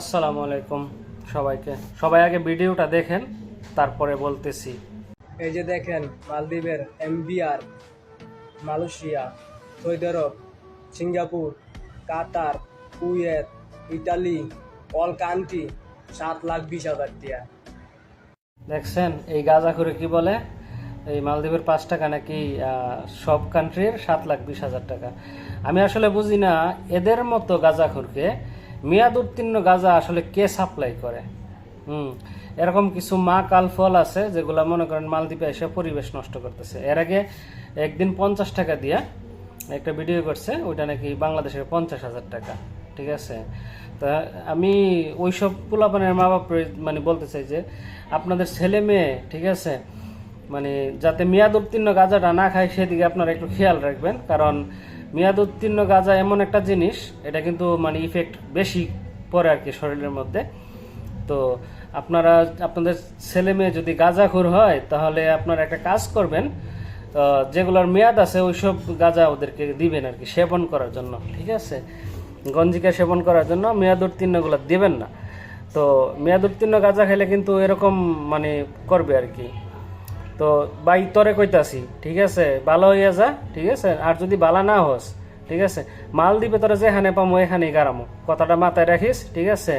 আসসালামু আলাইকুম সবাইকে। সবাই আগে ভিডিওটা দেখেন, তারপরে বলতেছি। এই যে দেখেন মালদ্বীপের এমবিআর, মালয়েশিয়া, সৌদি আরব, সিঙ্গাপুর, কাতার, কুয়েত, ইটালি, অল কান্ট্রি 7,20,000 টাকা। দেখছেন এই গাঁজা করে কি বলে, এই মালদ্বীপের 5 টাকা নাকি সব কান্ট্রির 7,20,000 টাকা। আমি আসলে বুঝি না এদের মতো গাঁজাখোরকে মেয়াদ উত্তীর্ণ গাঁজা আসলে কে সাপ্লাই করে। এরকম কিছু মা কাল ফল আছে যেগুলা মনে করেন মালদ্বীপে এসে পরিবেশ নষ্ট করতেছে। এর আগে একদিন 50 টাকা দিয়ে একটা ভিডিও করছে, ওইটা নাকি বাংলাদেশের 50,000 টাকা। ঠিক আছে, তা আমি ওইসব পোলাপানের মা বাপ মানে বলতে চাই যে আপনাদের ছেলে মেয়ে, ঠিক আছে, মানে যাতে মেয়াদ উত্তীর্ণ গাঁজাটা না খায় সেদিকে আপনারা একটু খেয়াল রাখবেন। কারণ মেয়াদ উত্তীর্ণ গাঁজা এমন একটা জিনিস, এটা কিন্তু মানে ইফেক্ট বেশি পড়ে আর কি শরীরের মধ্যে। তো আপনারা আপনাদের ছেলে মেয়ে যদি গাঁজাখোর হয় তাহলে আপনারা একটা কাজ করবেন, যেগুলোর মেয়াদ আছে ওইসব গাঁজা ওদেরকে দিবেন আর কি, সেবন করার জন্য। ঠিক আছে, গঞ্জিকা সেবন করার জন্য মেয়াদ উত্তীর্ণগুলো দেবেন না। তো মেয়াদ উত্তীর্ণ গাঁজা খেলে কিন্তু এরকম মানে করবে আর কি। তো বাই তরে কইতাছি, ঠিক আছে, ভালো হইয়া যা। ঠিক আছে, আর যদি বালা না হোস, ঠিক আছে, মালদ্বীপে তোরা যেখানে পামো এখানেই গারামো, কথাটা মাথায় রাখিস। ঠিক আছে,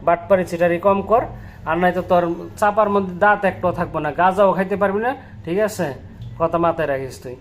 বাটপারি চিটারি কম কর, আর নাই তো তোর চাপার মধ্যে দাঁত একটাও থাকবো না, গাঁজাও খাইতে পারবি না। ঠিক আছে, কথা মাথায় রাখিস তুই।